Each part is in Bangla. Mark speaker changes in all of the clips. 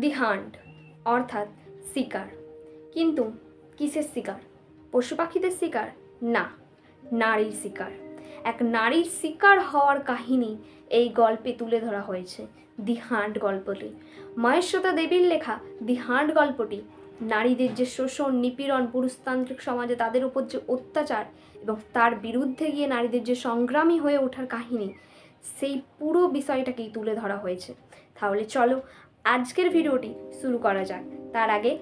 Speaker 1: দি হান্ট অর্থাৎ শিকার। কিন্তু কিসের শিকার? পশু পাখিদের শিকার না, নারীর শিকার। এক নারীর শিকার হওয়ার কাহিনী এই গল্পে তুলে ধরা হয়েছে দি হান্ট গল্পটি। মহেশ্বতা দেবীর লেখা দি হান্ট গল্পটি নারীদের যে শোষণ, নিপীড়ন, পুরুষতান্ত্রিক সমাজে তাদের উপর যে অত্যাচার এবং তার বিরুদ্ধে গিয়ে নারীদের যে সংগ্রামী হয়ে ওঠার কাহিনী, সেই পুরো বিষয়টাকেই তুলে ধরা হয়েছে। তাহলে চলো আজকের ভিডিওটি শুরু করা যাক। তার আগে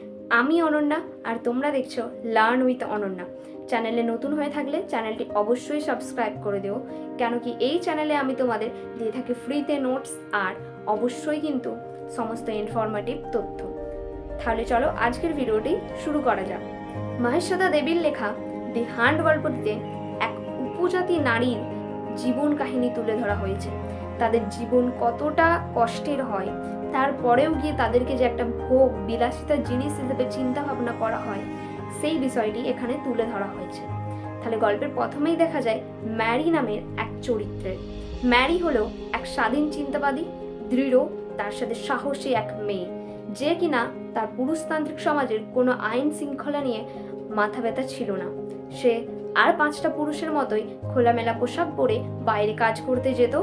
Speaker 1: আমি অনন্যা আর তোমরা দেখছো লার্ন উইথ অনন্যা। চ্যানেলে নতুন হয়ে থাকলে চ্যানেলটি অবশ্যই সাবস্ক্রাইব করে দিও, কেন কি এই চ্যানেলে আমি তোমাদের দিয়ে থাকি ফ্রিতে নোটস আর অবশ্যই কিন্তু সমস্ত ইনফরমেটিভ তথ্য। তাহলে চলো আজকের ভিডিওটি শুরু করা যাক। মহেশ্বতা দেবীর লেখা দি হান্ট গল্পটিতে এক উপজাতি নারীর জীবন কাহিনী তুলে ধরা হয়েছে। তাদের জীবন কতটা কষ্টের হয়, তারপরেও গিয়ে তাদেরকে যে একটা ভোগ বিলাসিতার জিনিস হিসেবে চিন্তা ভাবনা করা হয়, সেই বিষয়টি এখানে তুলে ধরা হয়েছে। তাহলে গল্পের প্রথমেই দেখা যায় ম্যারি নামের এক চরিত্রের। ম্যারি হলো এক স্বাধীন চিন্তাবাদী, দৃঢ়, তার সাথে সাহসী এক মেয়ে, যে কিনা তার পুরুষতান্ত্রিক সমাজের কোনো আইন শৃঙ্খলা নিয়ে মাথা ব্যথা ছিল না। সে আর 5টা পুরুষের মতোই খোলামেলা পোশাক পরে বাইরে কাজ করতে যেত,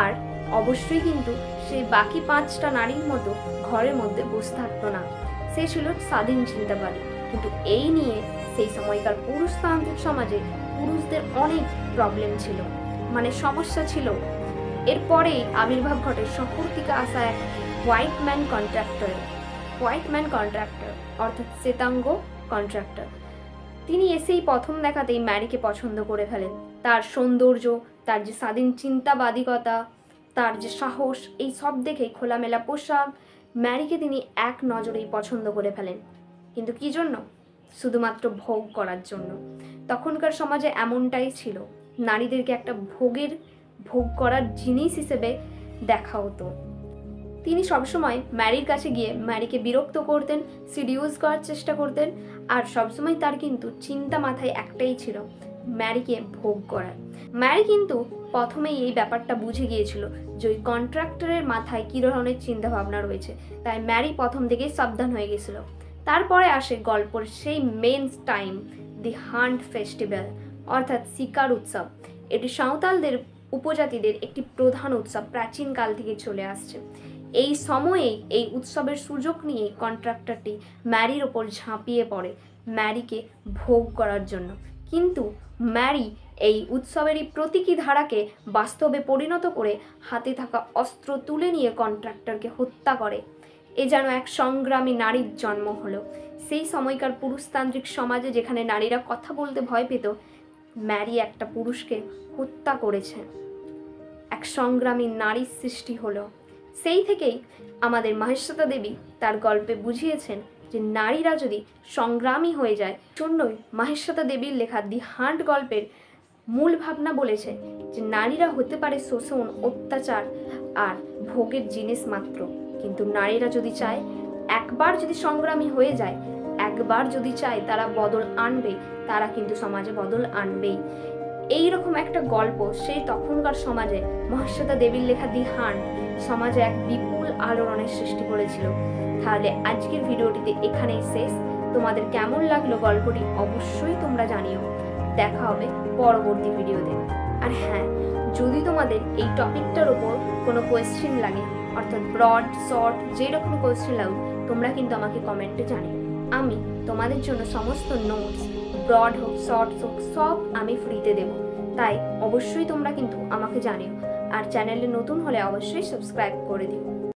Speaker 1: আর অবশ্যই কিন্তু সে বাকি 5টা নারীর মতো ঘরের মধ্যে বসে থাকতো না। সে ছিল স্বাধীন চিন্তাবাদী। কিন্তু এই নিয়ে সেই সময়কার পুরুষতান্ত্রিক সমাজে পুরুষদের অনেক প্রবলেম ছিল, মানে সমস্যা ছিল। এরপরেই আবির্ভাব ঘটে শহর থেকে আসা এক হোয়াইট ম্যান কন্ট্রাক্টর অর্থাৎ শ্বেতাঙ্গ কন্ট্রাক্টর। তিনি এসেই প্রথম দেখাতেই ম্যারিকে পছন্দ করে ফেলেন। তার সৌন্দর্য, তার যে স্বাধীন চিন্তাবাদিকতা, তার যে সাহস, এই সব দেখেই খোলামেলা পোশাক, ম্যারিকে তিনি এক নজরেই পছন্দ করে ফেলেন। কিন্তু কি জন্য? শুধুমাত্র ভোগ করার জন্য। তখনকার সমাজে এমনটাই ছিল, নারীদেরকে একটা ভোগ করার জিনিস হিসেবে দেখা হতো। তিনি সবসময় ম্যারির কাছে গিয়ে ম্যারিকে বিরক্ত করতেন, সিডিউস করার চেষ্টা করতেন, আর সবসময় তার কিন্তু চিন্তা মাথায় একটাই ছিল, ম্যারিকে ভোগ করার। ম্যারি কিন্তু প্রথমেই এই ব্যাপারটা বুঝে গিয়েছিল যে ওই কন্ট্রাক্টরের মাথায় কী ধরনের চিন্তা ভাবনা রয়েছে, তাই ম্যারি প্রথম থেকেই সাবধান হয়ে গেছিল। তারপরে আসে গল্পের সেই মেন টাইম, দি হান্ট ফেস্টিভ্যাল অর্থাৎ শিকার উৎসব। এটি সাঁওতালদের উপজাতিদের একটি প্রধান উৎসব, প্রাচীনকাল থেকে চলে আসছে। এই সময়েই এই উৎসবের সুযোগ নিয়ে কন্ট্রাক্টরটি ম্যারির ওপর ঝাঁপিয়ে পড়ে ম্যারিকে ভোগ করার জন্য। কিন্তু ম্যারি এই উৎসবেরই প্রতীকী ধারাকে বাস্তবে পরিণত করে হাতে থাকা অস্ত্র তুলে নিয়ে কন্ট্রাক্টরকে হত্যা করে। এ যেন এক সংগ্রামী নারীর জন্ম হলো। সেই সময়কার পুরুষতান্ত্রিক সমাজে যেখানে নারীরা কথা বলতে ভয় পেত, ম্যারি একটা পুরুষকে হত্যা করেছে। এক সংগ্রামী নারীর সৃষ্টি হলো। সেই থেকেই আমাদের মহেশ্বতা দেবী তার গল্পে বুঝিয়েছেন যে নারীরা যদি সংগ্রামী হয়ে যায়। জন্যই মহেশ্বতা দেবীর লেখা দি হান্ট গল্পের মূল ভাবনা বলেছে যে নারীরা হতে পারে শোষণ, অত্যাচার আর ভোগের জিনিস মাত্র, কিন্তু নারীরা যদি চায়, একবার যদি সংগ্রামী হয়ে যায়, একবার যদি চায় তারা বদল আনবে, তারা কিন্তু সমাজে বদল আনবেই। এইরকম একটা গল্প সেই তখনকার সমাজে মহেশ্বতা দেবীর লেখা দি হান্ট সমাজে এক বিপুল আলোড়নের সৃষ্টি করেছিল। তাহলে আজকের ভিডিওটিতে এখানেই শেষ। তোমাদের কেমন লাগলো গল্পটি অবশ্যই তোমরা জানিও। দেখা হবে পরবর্তী ভিডিওতে। আর হ্যাঁ, যদি তোমাদের এই টপিকটার ওপর কোনো কোয়েশ্চেন লাগে, অর্থাৎ ব্রড শর্ট যেরকম কোয়েশ্চেন লাগুক, তোমরা কিন্তু আমাকে কমেন্টে জানিও। আমি তোমাদের জন্য সমস্ত নোটস, ব্রড হোক শর্টস হোক, সব আমি ফ্রিতে দেবো। তাই অবশ্যই তোমরা কিন্তু আমাকে জানিও, আর চ্যানেলে নতুন হলে অবশ্যই সাবস্ক্রাইব করে দিও।